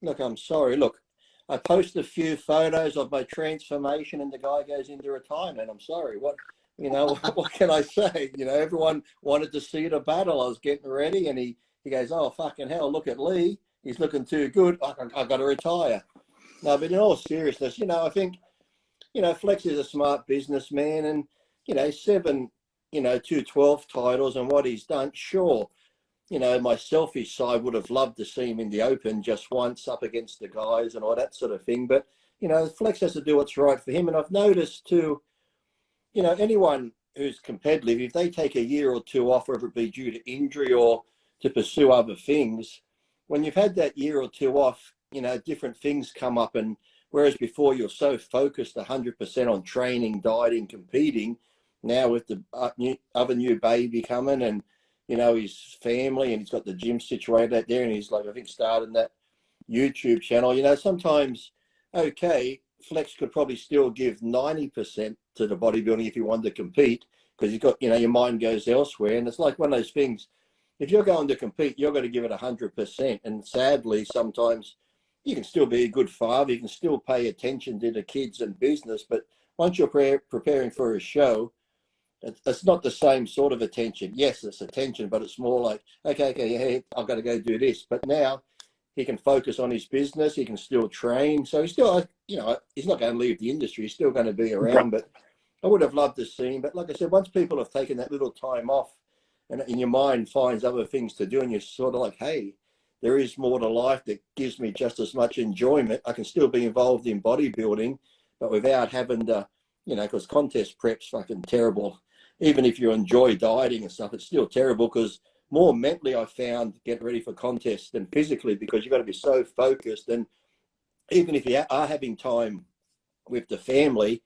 look, I'm sorry. Look, I post a few photos of my transformation, and the guy goes into retirement. I'm sorry. What can I say? Everyone wanted to see the battle. I was getting ready, and he goes, "Oh, fucking hell! Look at Lee. He's looking too good. I got to retire." No, but in all seriousness, I think, Flex is a smart businessman, and seven, 212 titles and what he's done. Sure, my selfish side would have loved to see him in the Open just once up against the guys and all that sort of thing. But, Flex has to do what's right for him. And I've noticed too, anyone who's competitive, if they take a year or two off, whether it be due to injury or to pursue other things, when you've had that year or two off, different things come up. And whereas before you're so focused 100% on training, dieting, competing, now with the new baby coming and, his family, and he's got the gym situated out there, and he's like, I think, starting that YouTube channel. Sometimes, okay, Flex could probably still give 90% to the bodybuilding if he wanted to compete, because you've got, your mind goes elsewhere. And it's like one of those things, if you're going to compete, you're going to give it 100%. And sadly, sometimes you can still be a good father, you can still pay attention to the kids and business, but once you're preparing for a show, it's not the same sort of attention. Yes, it's attention, but it's more like, okay, yeah, I've got to go do this. But now he can focus on his business. He can still train. So he's still, he's not going to leave the industry. He's still going to be around. But I would have loved to see him. But like I said, once people have taken that little time off and in your mind finds other things to do, and you're sort of like, hey, there is more to life that gives me just as much enjoyment. I can still be involved in bodybuilding, but without having to, because contest prep's fucking terrible. Even if you enjoy dieting and stuff, it's still terrible, because more mentally I found getting ready for contests than physically, because you've got to be so focused. And even if you are having time with the family,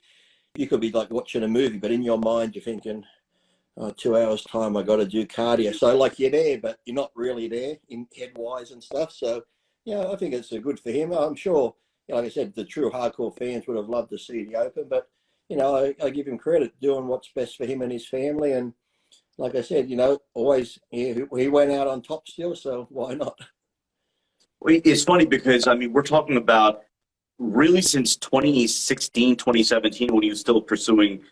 you could be like watching a movie, but in your mind you're thinking, 2 hours time I got to do cardio. So like you're there, but you're not really there in head wise and stuff. So I think it's good for him. I'm sure, like I said, the true hardcore fans would have loved to see the Open, but I give him credit doing what's best for him and his family. And like I said, always he went out on top still, so why not? It's funny because, we're talking about really since 2016, 2017, when he was still pursuing,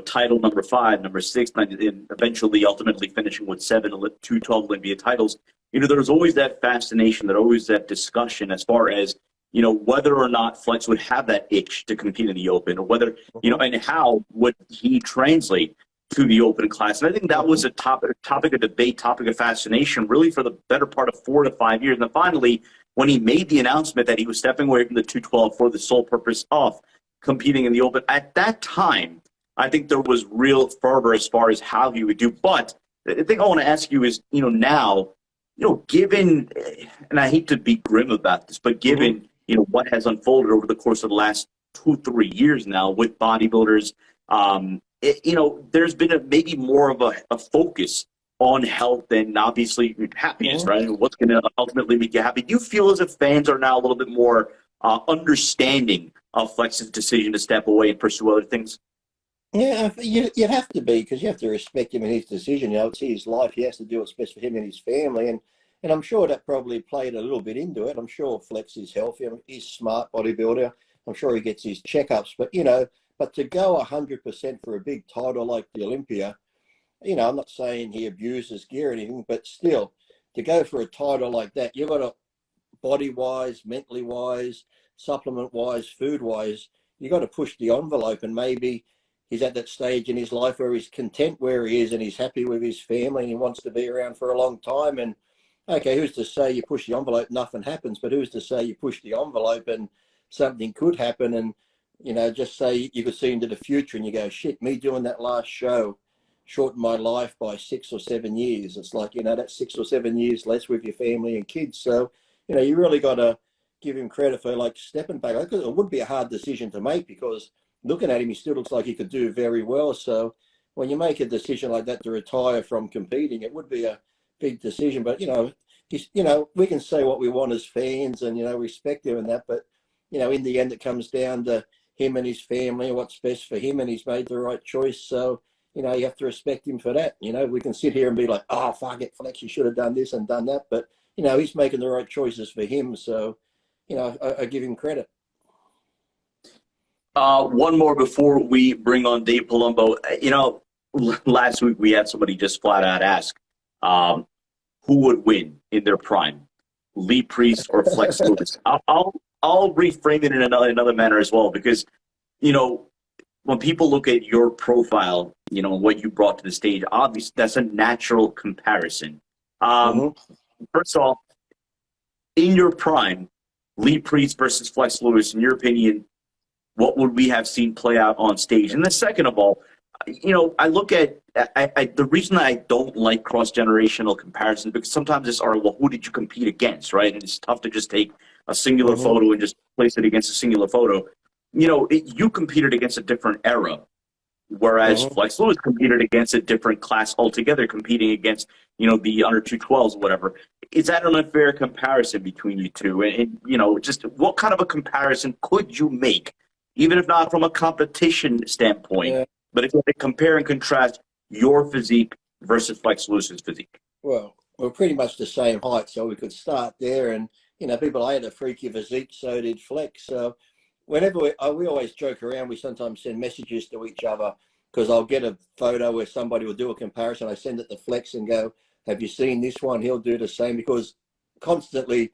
title number 5, number 6, and eventually ultimately finishing with 212 Olympia titles. There was always that fascination, there always that discussion as far as, whether or not Flex would have that itch to compete in the Open, or whether, and how would he translate to the Open class. And I think that was a topic of debate, topic of fascination, really for the better part of 4 to 5 years. And then finally, when he made the announcement that he was stepping away from the 212 for the sole purpose of competing in the Open, at that time, I think there was real fervor as far as how he would do. But the thing I want to ask you is, now, given, and I hate to be grim about this, but given, what has unfolded over the course of the last 2-3 years now with bodybuilders, there's been maybe more of a focus on health and obviously happiness, right? And what's going to ultimately make you happy. Do you feel as if fans are now a little bit more understanding of Flex's decision to step away and pursue other things? Yeah, you have to be, because you have to respect him and his decision. It's his life. He has to do what's best for him and his family. And I'm sure that probably played a little bit into it. I'm sure Flex is healthy. He's a smart bodybuilder. I'm sure he gets his checkups. But, but to go 100% for a big title like the Olympia, I'm not saying he abuses gear or anything, but still, to go for a title like that, you've got to, body-wise, mentally-wise, supplement-wise, food-wise, you've got to push the envelope. And maybe he's at that stage in his life where he's content where he is and he's happy with his family and he wants to be around for a long time. And okay, who's to say you push the envelope, nothing happens, but who's to say you push the envelope and something could happen? And, just say you could see into the future and you go, shit, me doing that last show shortened my life by 6 or 7 years. It's like, that's 6 or 7 years less with your family and kids. So, you really got to give him credit for like stepping back. It would be a hard decision to make, because looking at him, he still looks like he could do very well. So when you make a decision like that to retire from competing, it would be a big decision. But, we can say what we want as fans and, respect him and that. But, in the end, it comes down to him and his family and what's best for him. And he's made the right choice. So, you have to respect him for that. We can sit here and be like, oh, fuck it, Flex, you should have done this and done that. But, he's making the right choices for him. So, I give him credit. One more before we bring on Dave Palumbo. Last week we had somebody just flat out ask, who would win in their prime, Lee Priest or Flex Lewis? I'll reframe it in another manner as well, because when people look at your profile, what you brought to the stage, obviously that's a natural comparison. First of all, in your prime, Lee Priest versus Flex Lewis, in your opinion, what would we have seen play out on stage? And then second of all, I look at the reason I don't like cross-generational comparisons, because sometimes it's, well, who did you compete against, right? And it's tough to just take a singular photo and just place it against a singular photo. You competed against a different era, whereas Flex Lewis competed against a different class altogether, competing against, the under 212s or whatever. Is that an unfair comparison between you two? And just what kind of a comparison could you make, even if not from a competition standpoint? Yeah. But if you had to compare and contrast your physique versus Flex Lewis's physique. Well, we're pretty much the same height, so we could start there. And, people had a freaky physique, so did Flex. So whenever we always joke around, we sometimes send messages to each other, because I'll get a photo where somebody will do a comparison. I send it to Flex and go, have you seen this one? He'll do the same, because constantly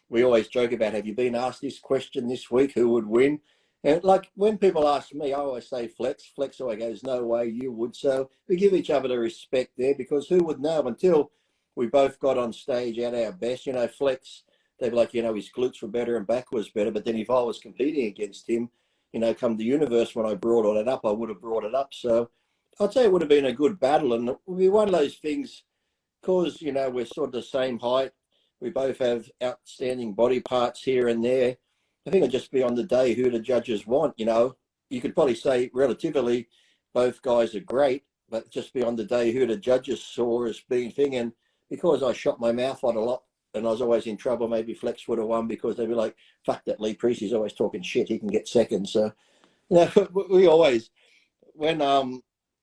we always joke about, have you been asked this question this week? Who would win? And like when people ask me, I always say Flex. Flex always goes, no way you would. So we give each other the respect there, because who would know until we both got on stage at our best? Flex, they'd be like, his glutes were better and back was better. But then if I was competing against him, come the universe, when I brought all that up, I would have brought it up. So I'd say it would have been a good battle. And it would be one of those things, because, we're sort of the same height. We both have outstanding body parts here and there. I think it'll just be on the day who the judges want. You could probably say relatively both guys are great, but just be on the day who the judges saw as being thing. And because I shot my mouth on a lot and I was always in trouble, maybe Flex would have won, because they'd be like, fuck that Lee Priest, he's always talking shit, he can get second. So, we always, when I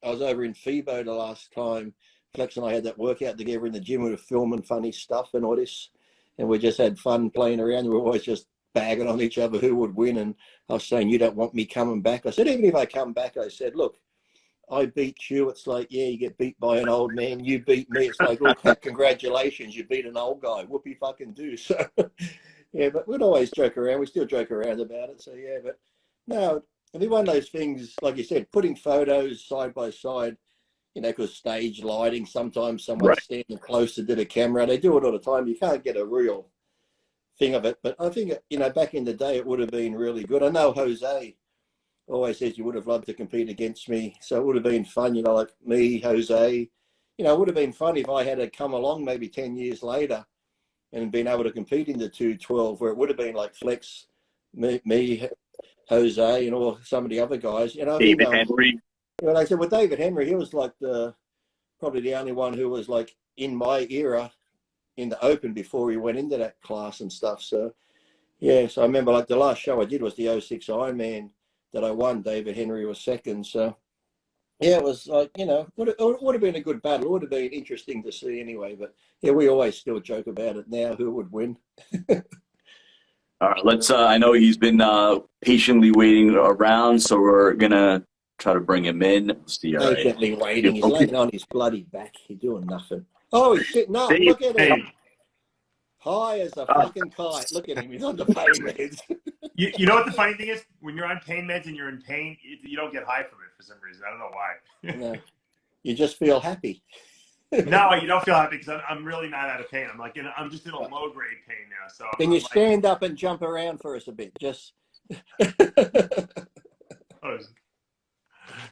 was over in FIBO the last time, Flex and I had that workout together in the gym. We were filming funny stuff and all this, and we just had fun playing around. We were always just bagging on each other who would win. And I was saying, you don't want me coming back. I said, even if I come back, I said, look, I beat you. It's like, yeah, you get beat by an old man. You beat me. It's like, oh, congratulations, you beat an old guy. Whoopie fucking do. So, yeah, but we'd always joke around. We still joke around about it. So, yeah, but no, it'd be one of those things, like you said, putting photos side by side, because stage lighting, sometimes someone's standing closer to the camera. They do it all the time. You can't get a real thing of it. But I think, back in the day, it would have been really good. I know Jose always says you would have loved to compete against me. So it would have been fun, like me, Jose. It would have been fun if I had come along maybe 10 years later and been able to compete in the 212, where it would have been like Flex, me Jose, or some of the other guys. David Henry. Like I said, with David Henry, he was like probably the only one who was like in my era in the open before he went into that class and stuff. So, yeah, so I remember like the last show I did was the 06 Ironman that I won. David Henry was second. So, yeah, it was like, it would have been a good battle. It would have been interesting to see anyway. But, yeah, we always still joke about it now, who would win. All right, let's, I know he's been patiently waiting around, so we're going to try to bring him in. Let's see. Patiently waiting. He's laying on his bloody back. He's doing nothing. Oh, he's sitting up. Look at him. High as a fucking kite. Look at him. He's on the pain meds. You know what the funny thing is? When you're on pain meds and you're in pain, you don't get high from it for some reason. I don't know why. No, you just feel happy. No, you don't feel happy, because I'm really not out of pain. I'm just in a low grade pain now. So can you stand up and jump around for us a bit? Just.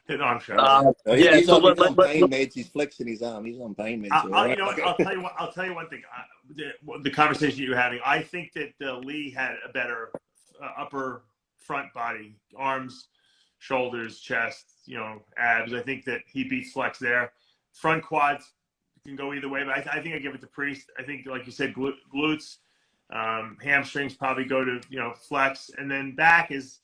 No, I'm sure. Yeah, he's on pain meds. He's flexing his arm. He's on pain meds. I'll tell you one thing. The conversation you're having, I think that Lee had a better upper front body, arms, shoulders, chest, abs. I think that he beats Flex there. Front quads can go either way, but I think I give it to Priest. I think, like you said, glutes, hamstrings probably go to Flex, and then back is.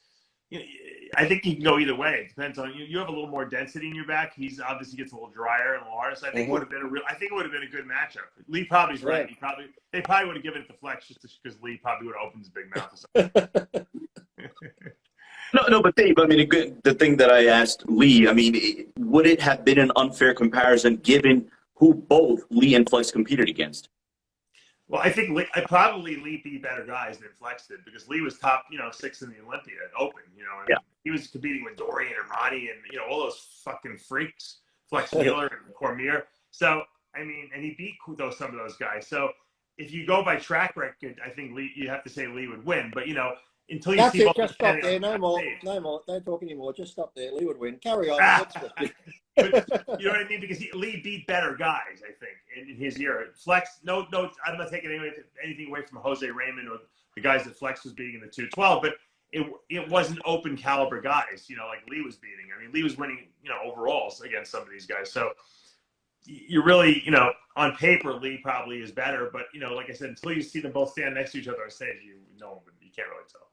I think you can go either way. It depends on you. You have a little more density in your back. He's obviously gets a little drier and a little harder. So I think it would have been I think it would have been a good matchup. Lee probably's right. They probably would have given it to Flex just because Lee probably would have opened his big mouth or something. No, but Dave, I mean, the thing that I asked Lee, I mean, would it have been an unfair comparison given who both Lee and Flex competed against? Well, I think probably Lee beat better guys than Flex did because Lee was top, 6 in the Olympia Open, and yeah. He was competing with Dorian and Ronnie and, all those fucking freaks, Flex Wheeler and Cormier. So, I mean, and he beat some of those guys. So if you go by track record, I think Lee, you have to say Lee would win. But, until you That's see it. Just stop there. No more. Don't talk anymore. Just stop there. Lee would win. Carry on. But, you know what I mean? Because Lee beat better guys, I think, in his year. Flex, no, I'm not taking anything away from Jose Raymond or the guys that Flex was beating in the 212, but it wasn't open caliber guys, like Lee was beating. I mean, Lee was winning, overalls against some of these guys. So you really, on paper, Lee probably is better, but like I said, until you see them both stand next to each other on stage, you can't really tell.